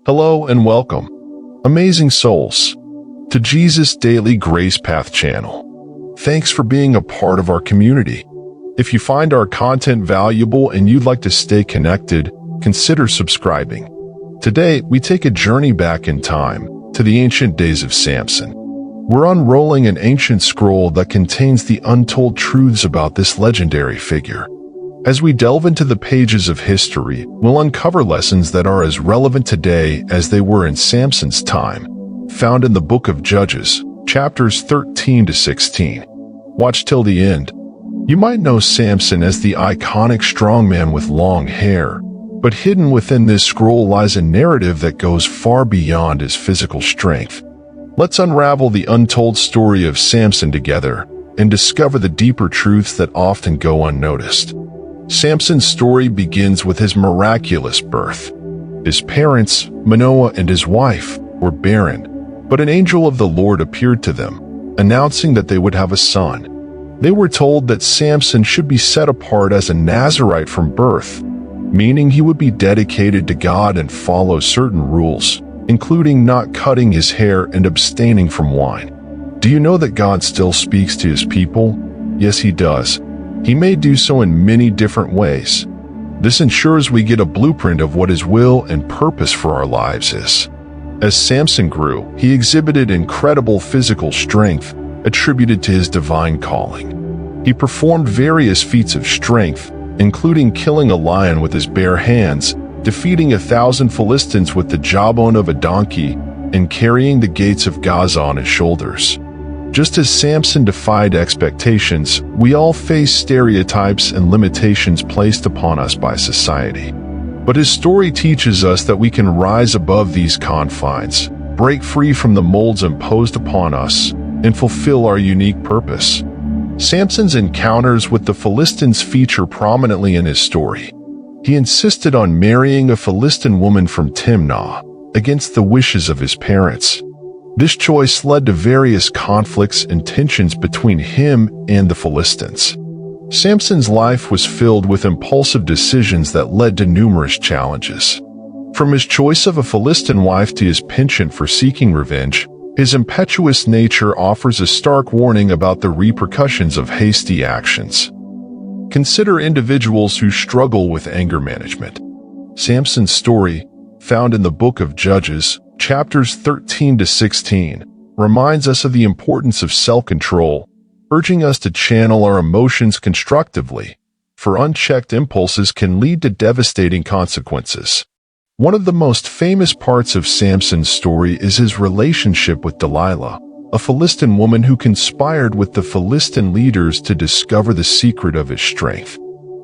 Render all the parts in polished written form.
Hello and welcome, amazing souls, to Jesus Daily Grace Path channel. Thanks for being a part of our community. If you find our content valuable and you'd like to stay connected, consider subscribing. Today, we take a journey back in time to the ancient days of Samson. We're unrolling an ancient scroll that contains the untold truths about this legendary figure. As we delve into the pages of history, we'll uncover lessons that are as relevant today as they were in Samson's time, found in the book of Judges, chapters 13 to 16. Watch till the end. You might know Samson as the iconic strongman with long hair, but hidden within this scroll lies a narrative that goes far beyond his physical strength. Let's unravel the untold story of Samson together and discover the deeper truths that often go unnoticed. Samson's story begins with his miraculous birth. His parents, Manoah and his wife, were barren, but an angel of the Lord appeared to them, announcing that they would have a son. They were told that Samson should be set apart as a Nazirite from birth, meaning he would be dedicated to God and follow certain rules, including not cutting his hair and abstaining from wine. Do you know that God still speaks to his people? Yes, he does. He may do so in many different ways. This ensures we get a blueprint of what his will and purpose for our lives is. As Samson grew, he exhibited incredible physical strength attributed to his divine calling. He performed various feats of strength, including killing a lion with his bare hands, defeating 1,000 Philistines with the jawbone of a donkey, and carrying the gates of Gaza on his shoulders. Just as Samson defied expectations, we all face stereotypes and limitations placed upon us by society. But his story teaches us that we can rise above these confines, break free from the molds imposed upon us, and fulfill our unique purpose. Samson's encounters with the Philistines feature prominently in his story. He insisted on marrying a Philistine woman from Timnah, against the wishes of his parents. This choice led to various conflicts and tensions between him and the Philistines. Samson's life was filled with impulsive decisions that led to numerous challenges. From his choice of a Philistine wife to his penchant for seeking revenge, his impetuous nature offers a stark warning about the repercussions of hasty actions. Consider individuals who struggle with anger management. Samson's story, found in the book of Judges, chapters 13 to 16, reminds us of the importance of self-control, urging us to channel our emotions constructively, for unchecked impulses can lead to devastating consequences. One of the most famous parts of Samson's story is his relationship with Delilah, a Philistine woman who conspired with the Philistine leaders to discover the secret of his strength.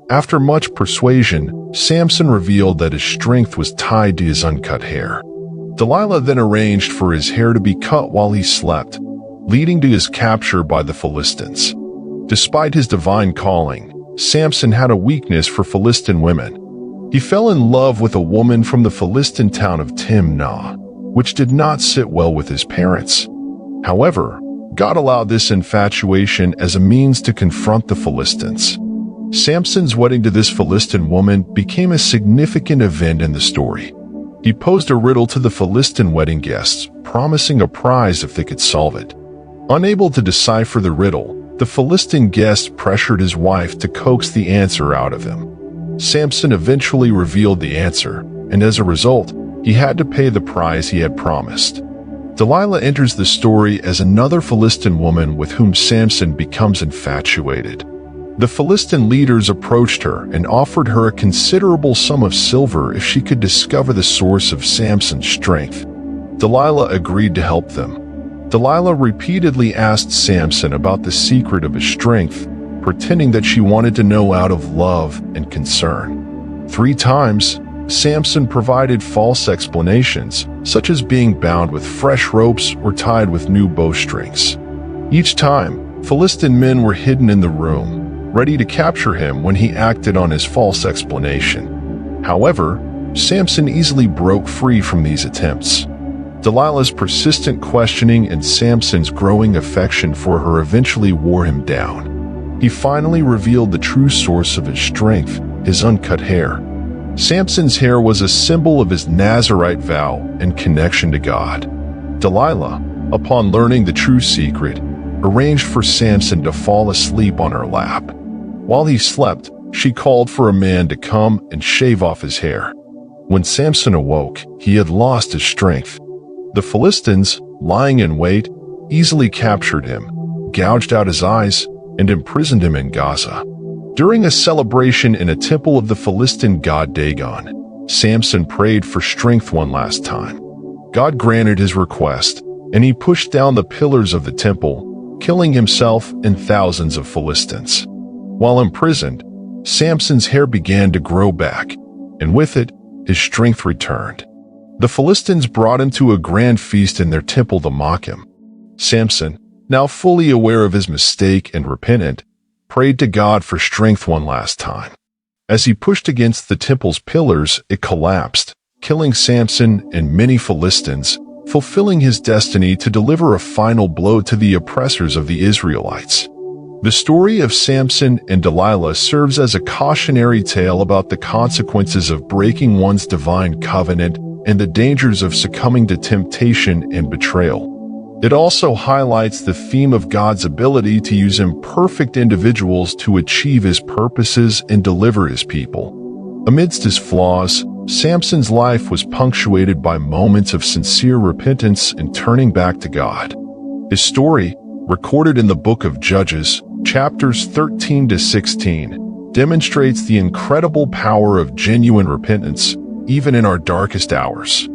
After much persuasion, Samson revealed that his strength was tied to his uncut hair. Delilah then arranged for his hair to be cut while he slept, leading to his capture by the Philistines. Despite his divine calling, Samson had a weakness for Philistine women. He fell in love with a woman from the Philistine town of Timnah, which did not sit well with his parents. However, God allowed this infatuation as a means to confront the Philistines. Samson's wedding to this Philistine woman became a significant event in the story. He posed a riddle to the Philistine wedding guests, promising a prize if they could solve it. Unable to decipher the riddle, the Philistine guest pressured his wife to coax the answer out of him. Samson eventually revealed the answer, and as a result, he had to pay the prize he had promised. Delilah enters the story as another Philistine woman with whom Samson becomes infatuated. The Philistine leaders approached her and offered her a considerable sum of silver if she could discover the source of Samson's strength. Delilah agreed to help them. Delilah repeatedly asked Samson about the secret of his strength, pretending that she wanted to know out of love and concern. 3 times, Samson provided false explanations, such as being bound with fresh ropes or tied with new bowstrings. Each time, Philistine men were hidden in the room, ready to capture him when he acted on his false explanation. However, Samson easily broke free from these attempts. Delilah's persistent questioning and Samson's growing affection for her eventually wore him down. He finally revealed the true source of his strength, his uncut hair. Samson's hair was a symbol of his Nazirite vow and connection to God. Delilah, upon learning the true secret, arranged for Samson to fall asleep on her lap. While he slept, she called for a man to come and shave off his hair. When Samson awoke, he had lost his strength. The Philistines, lying in wait, easily captured him, gouged out his eyes, and imprisoned him in Gaza. During a celebration in a temple of the Philistine god Dagon, Samson prayed for strength one last time. God granted his request, and he pushed down the pillars of the temple, killing himself and thousands of Philistines. While imprisoned, Samson's hair began to grow back, and with it, his strength returned. The Philistines brought him to a grand feast in their temple to mock him. Samson, now fully aware of his mistake and repentant, prayed to God for strength one last time. As he pushed against the temple's pillars, it collapsed, killing Samson and many Philistines, fulfilling his destiny to deliver a final blow to the oppressors of the Israelites. The story of Samson and Delilah serves as a cautionary tale about the consequences of breaking one's divine covenant and the dangers of succumbing to temptation and betrayal. It also highlights the theme of God's ability to use imperfect individuals to achieve his purposes and deliver his people. Amidst his flaws, Samson's life was punctuated by moments of sincere repentance and turning back to God. His story, recorded in the book of Judges, chapters 13 to 16, demonstrates the incredible power of genuine repentance, even in our darkest hours.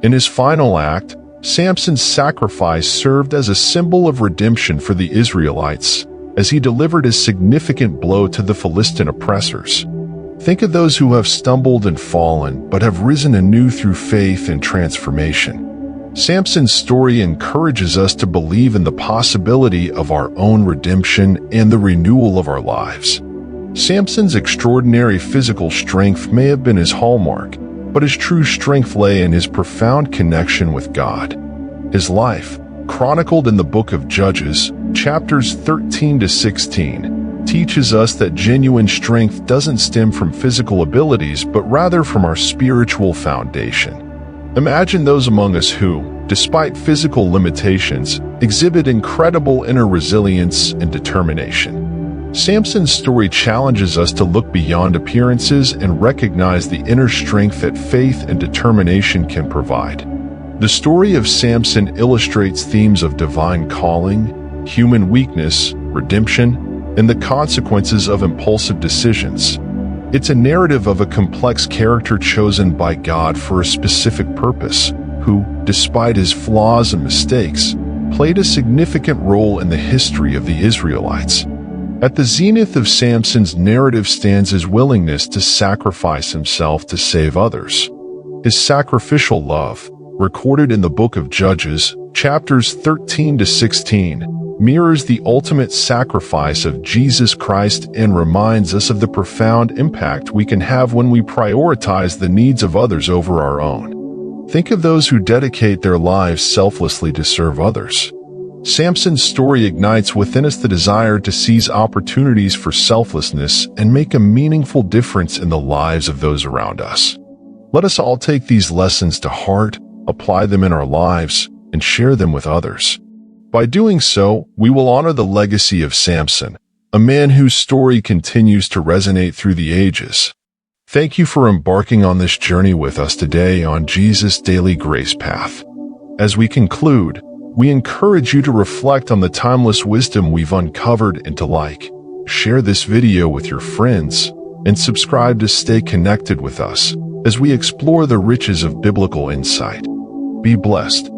In his final act, Samson's sacrifice served as a symbol of redemption for the Israelites, as he delivered a significant blow to the Philistine oppressors. Think of those who have stumbled and fallen, but have risen anew through faith and transformation. Samson's story encourages us to believe in the possibility of our own redemption and the renewal of our lives. Samson's extraordinary physical strength may have been his hallmark, but his true strength lay in his profound connection with God. His life, chronicled in the book of Judges, chapters 13 to 16, teaches us that genuine strength doesn't stem from physical abilities, but rather from our spiritual foundation. Imagine those among us who, despite physical limitations, exhibit incredible inner resilience and determination. Samson's story challenges us to look beyond appearances and recognize the inner strength that faith and determination can provide. The story of Samson illustrates themes of divine calling, human weakness, redemption, and the consequences of impulsive decisions. It's a narrative of a complex character chosen by God for a specific purpose, who, despite his flaws and mistakes, played a significant role in the history of the Israelites. At the zenith of Samson's narrative stands his willingness to sacrifice himself to save others. His sacrificial love, recorded in the book of Judges, chapters 13 to 16, mirrors the ultimate sacrifice of Jesus Christ and reminds us of the profound impact we can have when we prioritize the needs of others over our own. Think of those who dedicate their lives selflessly to serve others. Samson's story ignites within us the desire to seize opportunities for selflessness and make a meaningful difference in the lives of those around us. Let us all take these lessons to heart, apply them in our lives, and share them with others. By doing so, we will honor the legacy of Samson, a man whose story continues to resonate through the ages. Thank you for embarking on this journey with us today on Jesus' Daily Grace Path. As we conclude, we encourage you to reflect on the timeless wisdom we've uncovered and to share this video with your friends, and subscribe to stay connected with us as we explore the riches of biblical insight. Be blessed.